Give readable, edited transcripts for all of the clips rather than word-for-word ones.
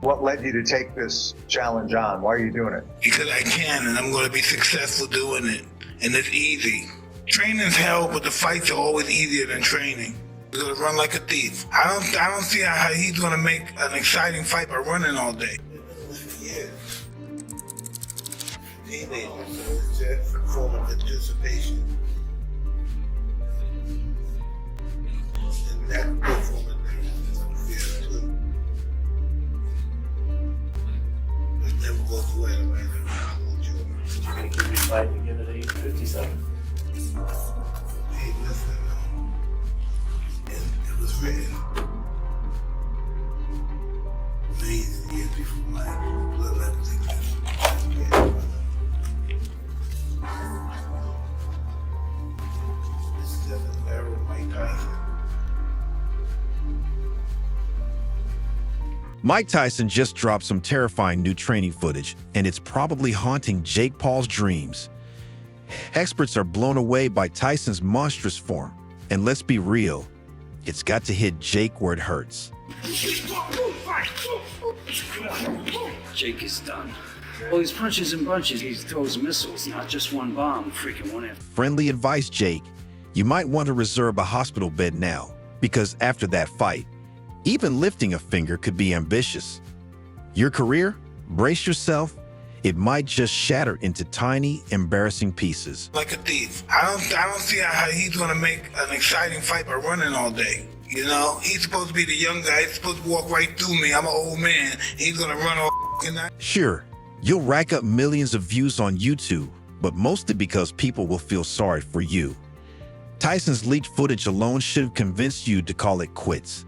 What led you to take this challenge on? Why are you doing it? Because I can, and I'm going to be successful doing it. And it's easy. Training's hell, but the fights are always easier than training. He's going to run like a thief. I don't see how he's going to make an exciting fight by running all day. Yeah. Teenagers, so it's just a form of anticipation. And that form of fear too. It never goes away, right? You're going to give me a fight again at age 57. Hey, listen, it was written millions of years before my bloodline was existed. This is at the era of Mike Tyson. Mike Tyson just dropped some terrifying new training footage, and it's probably haunting Jake Paul's dreams. Experts are blown away by Tyson's monstrous form, and let's be real, it's got to hit Jake where it hurts. Jake is done. Well, he's punches and bunches. He throws missiles, not just one bomb, freaking one after. Friendly advice, Jake. You might want to reserve a hospital bed now, because after that fight, even lifting a finger could be ambitious. Your career? Brace yourself. It might just shatter into tiny, embarrassing pieces. Like a thief. I don't see how he's gonna make an exciting fight by running all day. You know, he's supposed to be the young guy. He's supposed to walk right through me. I'm an old man. He's gonna run all night. Sure, you'll rack up millions of views on YouTube, but mostly because people will feel sorry for you. Tyson's leaked footage alone should have convinced you to call it quits.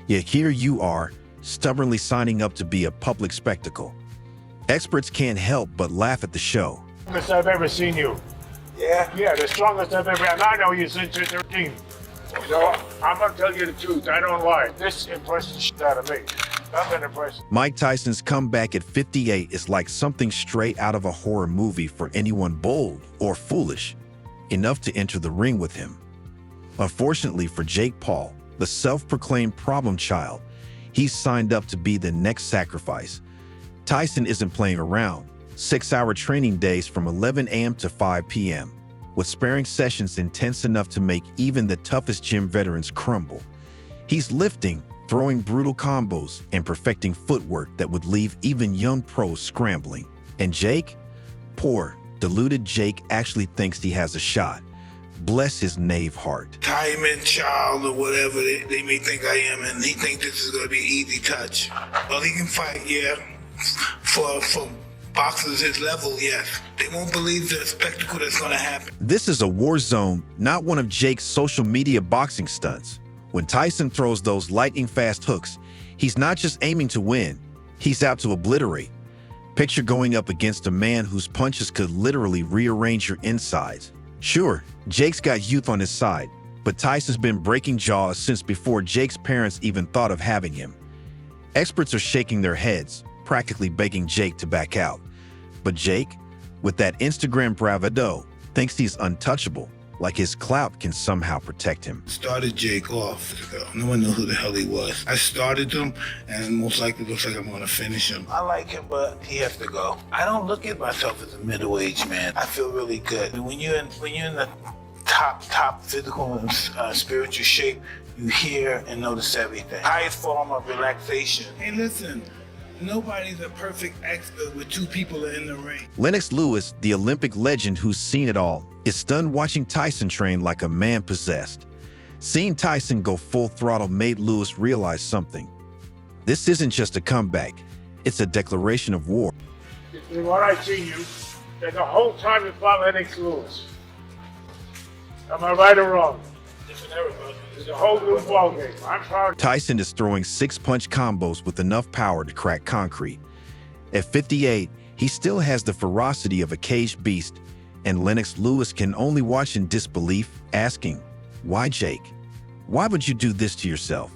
Yet here you are, stubbornly signing up to be a public spectacle. Experts can't help but laugh at the show. Strongest I've ever seen you. Yeah? Yeah, the strongest I've ever, and I know you since you're 13. So I'm gonna tell you the truth, I don't lie. This impressed the shit out of me. Nothing impressive. Mike Tyson's comeback at 58 is like something straight out of a horror movie for anyone bold or foolish enough to enter the ring with him. Unfortunately for Jake Paul, the self-proclaimed problem child, he's signed up to be the next sacrifice. Tyson isn't playing around. 6-hour training days from 11 a.m. to 5 p.m., with sparring sessions intense enough to make even the toughest gym veterans crumble. He's lifting, throwing brutal combos, and perfecting footwork that would leave even young pros scrambling. And Jake? Poor, deluded Jake actually thinks he has a shot. Bless his knave heart. Diamond child or whatever they may think I am, and he thinks this is gonna be easy touch. Well, he can fight, yeah. For boxers his level, yes. They won't believe the spectacle that's gonna happen. This is a war zone, not one of Jake's social media boxing stunts. When Tyson throws those lightning-fast hooks, he's not just aiming to win, he's out to obliterate. Picture going up against a man whose punches could literally rearrange your insides. Sure, Jake's got youth on his side, but Tyson's been breaking jaws since before Jake's parents even thought of having him. Experts are shaking their heads, practically begging Jake to back out. But Jake, with that Instagram bravado, thinks he's untouchable, like his clout can somehow protect him. Started Jake off. No one knew who the hell he was. I started him, and most likely looks like I'm gonna finish him. I like him, but he has to go. I don't look at myself as a middle-aged man. I feel really good. When you're in the top physical and spiritual shape, you hear and notice everything. Highest form of relaxation. Hey, listen. Nobody's a perfect expert with two people in the ring. Lennox Lewis, the Olympic legend who's seen it all, is stunned watching Tyson train like a man possessed. Seeing Tyson go full throttle made Lewis realize something. This isn't just a comeback, it's a declaration of war. From what I've seen you, that the whole time you fought Lennox Lewis. Am I right or wrong? It's a whole new ballgame. I'm proud. Tyson is throwing 6-punch combos with enough power to crack concrete. At 58, he still has the ferocity of a caged beast, and Lennox Lewis can only watch in disbelief, asking, "Why, Jake? Why would you do this to yourself?"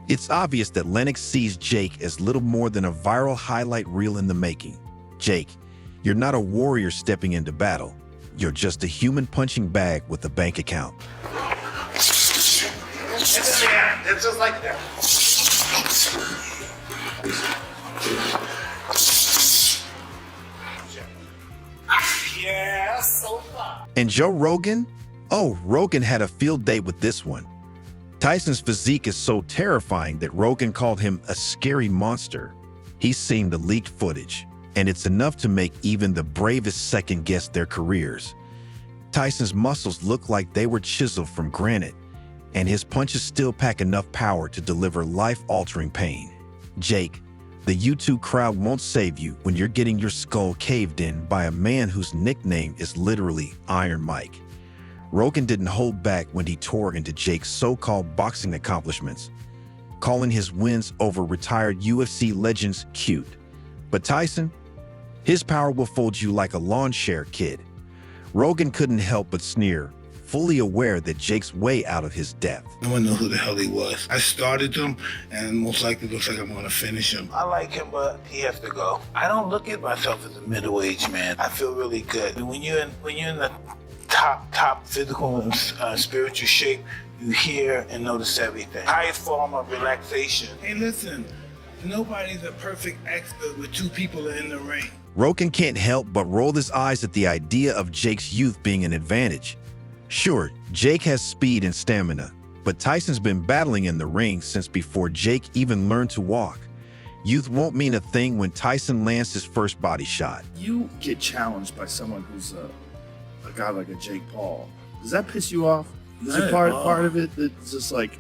It's obvious that Lennox sees Jake as little more than a viral highlight reel in the making. Jake, you're not a warrior stepping into battle. You're just a human punching bag with a bank account. It's just like that. Yeah, so far. And Joe Rogan? Oh, Rogan had a field day with this one. Tyson's physique is so terrifying that Rogan called him a scary monster. He's seen the leaked footage, and it's enough to make even the bravest second-guess their careers. Tyson's muscles look like they were chiseled from granite, and his punches still pack enough power to deliver life-altering pain. Jake, the YouTube crowd won't save you when you're getting your skull caved in by a man whose nickname is literally Iron Mike. Rogan didn't hold back when he tore into Jake's so-called boxing accomplishments, calling his wins over retired UFC legends cute. But Tyson, his power will fold you like a lawn chair, kid. Rogan couldn't help but sneer, fully aware that Jake's way out of his depth. No one knew who the hell he was. I started him, and most likely looks like I'm gonna finish him. I like him, but he has to go. I don't look at myself as a middle-aged man. I feel really good. When you're in the top physical and spiritual shape, you hear and notice everything. Highest form of relaxation. Hey, listen, nobody's a perfect expert with two people in the ring. Rogan can't help but roll his eyes at the idea of Jake's youth being an advantage. Sure, Jake has speed and stamina, but Tyson's been battling in the ring since before Jake even learned to walk. Youth won't mean a thing when Tyson lands his first body shot. You get challenged by someone who's a guy like a Jake Paul. Does that piss you off? Is it part of it that's just like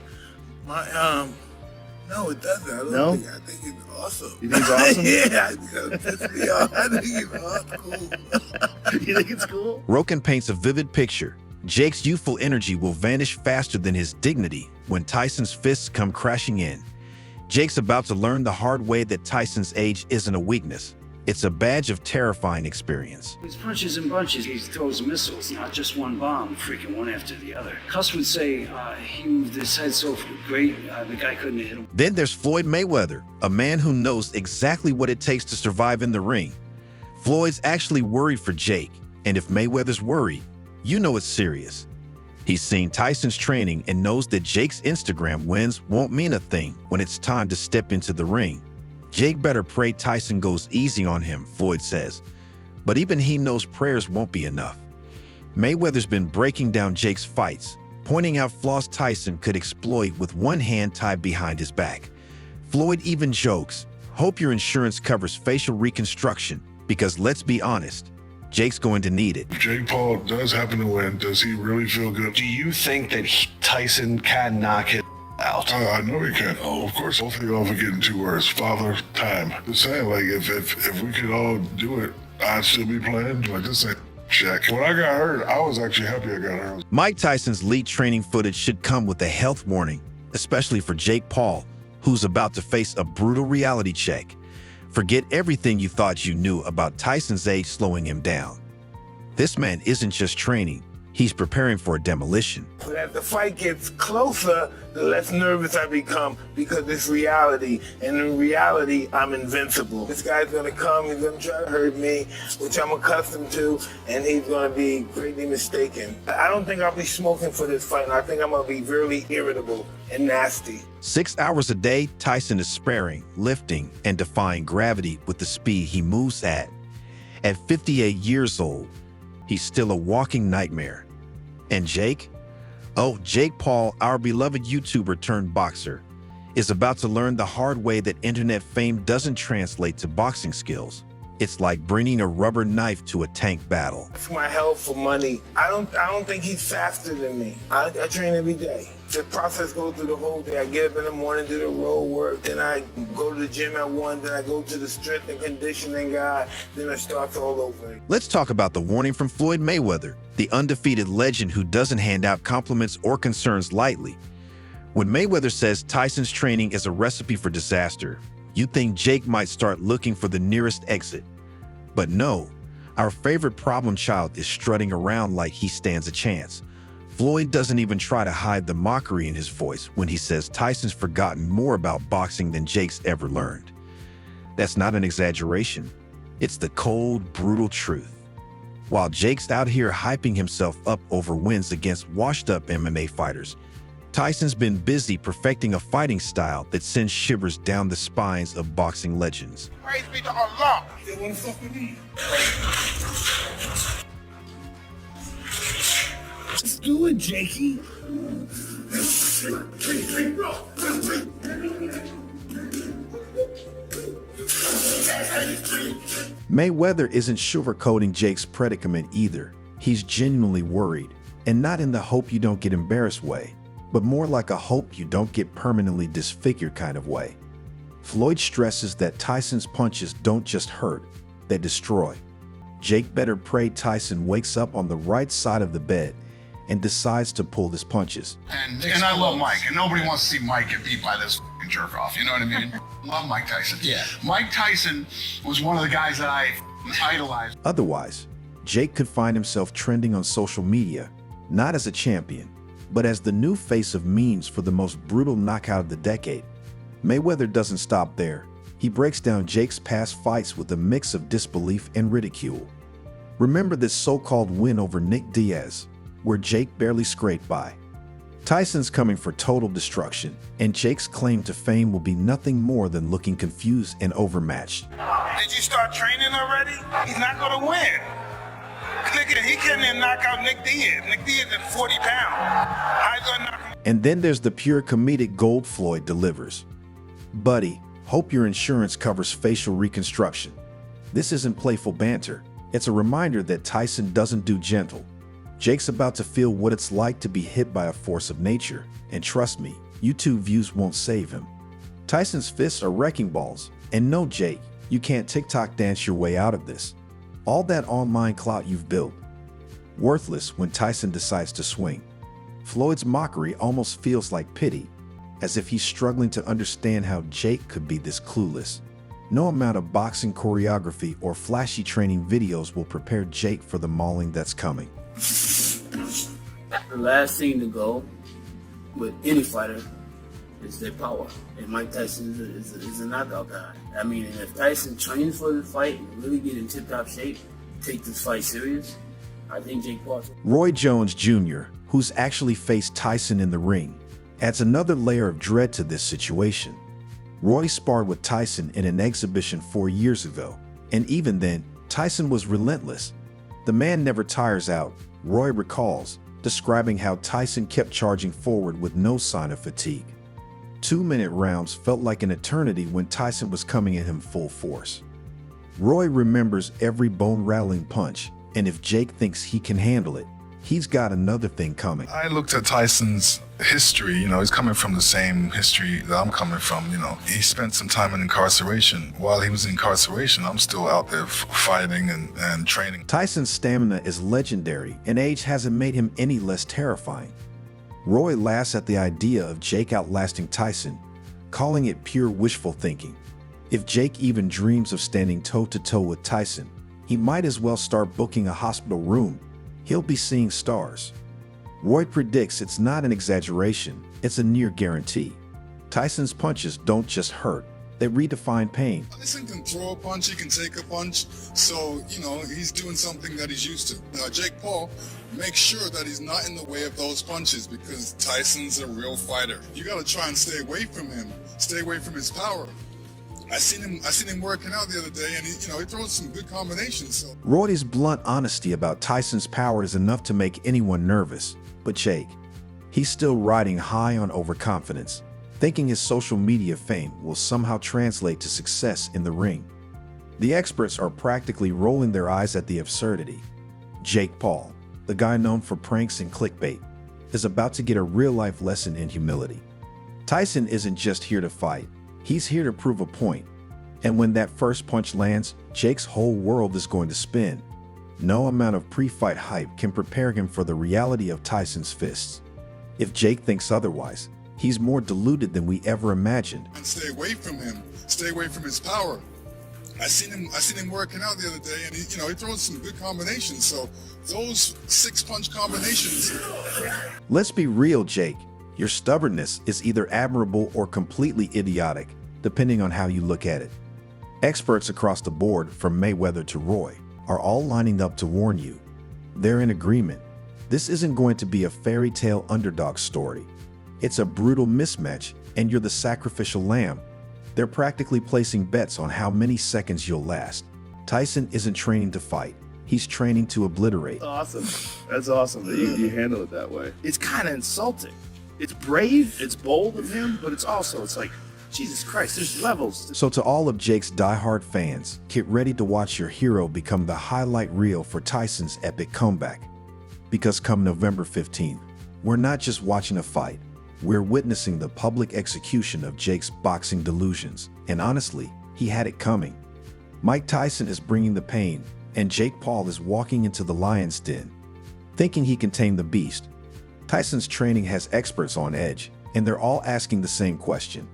no, it doesn't. No? I think it's awesome. You think it's awesome? Yeah, I think it pisses me off. I think it's cool. You think it's cool? Rogan paints a vivid picture. Jake's youthful energy will vanish faster than his dignity when Tyson's fists come crashing in. Jake's about to learn the hard way that Tyson's age isn't a weakness. It's a badge of terrifying experience. His punches in bunches. He throws missiles, not just one bomb, freaking one after the other. Cuss would say he moved his head so great, the guy couldn't hit him. Then there's Floyd Mayweather, a man who knows exactly what it takes to survive in the ring. Floyd's actually worried for Jake, and if Mayweather's worried, you know it's serious. He's seen Tyson's training and knows that Jake's Instagram wins won't mean a thing when it's time to step into the ring. Jake better pray Tyson goes easy on him, Floyd says. But even he knows prayers won't be enough. Mayweather's been breaking down Jake's fights, pointing out flaws Tyson could exploit with one hand tied behind his back. Floyd even jokes, hope your insurance covers facial reconstruction, because let's be honest, Jake's going to need it. If Jake Paul does happen to win, does he really feel good? Do you think that Tyson can knock his out? I know he can. Oh, of course, both of y'all forget in 2 words. Father time. Just saying, like, if we could all do it, I'd still be playing. Like, this ain't Shaq. When I got hurt, I was actually happy I got hurt. Mike Tyson's lead training footage should come with a health warning, especially for Jake Paul, who's about to face a brutal reality check. Forget everything you thought you knew about Tyson's age slowing him down. This man isn't just training, he's preparing for a demolition. But as the fight gets closer, the less nervous I become because it's reality. And in reality, I'm invincible. This guy's gonna come, he's gonna try to hurt me, which I'm accustomed to, and he's gonna be greatly mistaken. I don't think I'll be smoking for this fight, and I think I'm gonna be very irritable and nasty. 6 hours a day, Tyson is sparing, lifting, and defying gravity with the speed he moves at. At 58 years old, he's still a walking nightmare. And Jake? Oh, Jake Paul, our beloved YouTuber turned boxer, is about to learn the hard way that internet fame doesn't translate to boxing skills. It's like bringing a rubber knife to a tank battle. For my health, for money, I don't think he's faster than me. I train every day. The process goes through the whole day. I get up in the morning, do the road work, then I go to the gym at 1, then I go to the strength and conditioning guy, then it starts all over. Let's talk about the warning from Floyd Mayweather, the undefeated legend who doesn't hand out compliments or concerns lightly. When Mayweather says Tyson's training is a recipe for disaster, you think Jake might start looking for the nearest exit. But no, our favorite problem child is strutting around like he stands a chance. Floyd doesn't even try to hide the mockery in his voice when he says Tyson's forgotten more about boxing than Jake's ever learned. That's not an exaggeration. It's the cold, brutal truth. While Jake's out here hyping himself up over wins against washed-up MMA fighters, Tyson's been busy perfecting a fighting style that sends shivers down the spines of boxing legends. Praise be to Allah. They wanna fuck with me. Let's do it, Jakey. Mayweather isn't sugarcoating Jake's predicament either. He's genuinely worried, and not in the hope you don't get embarrassed way, but more like a hope you don't get permanently disfigured kind of way. Floyd stresses that Tyson's punches don't just hurt, they destroy. Jake better pray Tyson wakes up on the right side of the bed and decides to pull his punches. And I love Mike, and nobody wants to see Mike get beat by this fucking jerk off. You know what I mean? Love Mike Tyson. Yeah. Mike Tyson was one of the guys that I idolized. Otherwise, Jake could find himself trending on social media, not as a champion, but as the new face of memes for the most brutal knockout of the decade. Mayweather doesn't stop there. He breaks down Jake's past fights with a mix of disbelief and ridicule. Remember this so-called win over Nick Diaz, where Jake barely scraped by. Tyson's coming for total destruction, and Jake's claim to fame will be nothing more than looking confused and overmatched. Did you start training already? He's not gonna win. Nigga, he couldn't even knock out Nick Diaz. Nick Diaz is 40 pounds. How you gonna knock him? And then there's the pure comedic gold Floyd delivers. Buddy, hope your insurance covers facial reconstruction. This isn't playful banter. It's a reminder that Tyson doesn't do gentle. Jake's about to feel what it's like to be hit by a force of nature, and trust me, YouTube views won't save him. Tyson's fists are wrecking balls, and no, Jake, you can't TikTok dance your way out of this. All that online clout you've built, worthless when Tyson decides to swing. Floyd's mockery almost feels like pity, as if he's struggling to understand how Jake could be this clueless. No amount of boxing choreography or flashy training videos will prepare Jake for the mauling that's coming. The last thing to go with any fighter is their power. And Mike Tyson is a knockout guy. I mean, and if Tyson trains for the fight and really get in tip-top shape, take this fight serious, I think Jake Paul. Roy Jones Jr., who's actually faced Tyson in the ring, adds another layer of dread to this situation. Roy sparred with Tyson in an exhibition 4 years ago, and even then, Tyson was relentless. The man never tires out, Roy recalls, describing how Tyson kept charging forward with no sign of fatigue. 2-minute rounds felt like an eternity when Tyson was coming at him full force. Roy remembers every bone-rattling punch, and if Jake thinks he can handle it, he's got another thing coming. I looked at Tyson's history. He's coming from the same history that I'm coming from. He spent some time in incarceration. While he was in incarceration, I'm still out there fighting and training. Tyson's stamina is legendary, and age hasn't made him any less terrifying. Roy laughs at the idea of Jake outlasting Tyson, calling it pure wishful thinking. If Jake even dreams of standing toe-to-toe with Tyson, he might as well start booking a hospital room. He'll be seeing stars. Roy predicts it's not an exaggeration, it's a near guarantee. Tyson's punches don't just hurt, they redefine pain. Tyson can throw a punch, he can take a punch, so, he's doing something that he's used to. Jake Paul makes sure that he's not in the way of those punches because Tyson's a real fighter. You gotta try and stay away from him, stay away from his power. I seen him working out the other day, and he throws some good combinations. So Roy's blunt honesty about Tyson's power is enough to make anyone nervous. But Jake, he's still riding high on overconfidence, thinking his social media fame will somehow translate to success in the ring. The experts are practically rolling their eyes at the absurdity. Jake Paul, the guy known for pranks and clickbait, is about to get a real-life lesson in humility. Tyson isn't just here to fight, he's here to prove a point. And when that first punch lands, Jake's whole world is going to spin. No amount of pre-fight hype can prepare him for the reality of Tyson's fists. If Jake thinks otherwise, he's more deluded than we ever imagined. and stay away from him, stay away from his power. I seen him working out the other day, and he throws some good combinations. So those 6-punch combinations. Let's be real, Jake. Your stubbornness is either admirable or completely idiotic, depending on how you look at it. Experts across the board, from Mayweather to Roy, are all lining up to warn you. They're in agreement. This isn't going to be a fairy tale underdog story. It's a brutal mismatch, and you're the sacrificial lamb. They're practically placing bets on how many seconds you'll last. Tyson isn't training to fight. He's training to obliterate. Awesome. That's awesome that you handle it that way. It's kind of insulting. It's brave, it's bold of him, but it's like, Jesus Christ, there's levels. So to all of Jake's diehard fans, get ready to watch your hero become the highlight reel for Tyson's epic comeback. Because come November 15th, we're not just watching a fight, we're witnessing the public execution of Jake's boxing delusions. And honestly, he had it coming. Mike Tyson is bringing the pain, and Jake Paul is walking into the lion's den, thinking he can tame the beast. Tyson's training has experts on edge, and they're all asking the same question.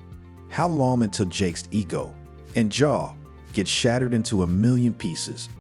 How long until Jake's ego and jaw get shattered into a million pieces?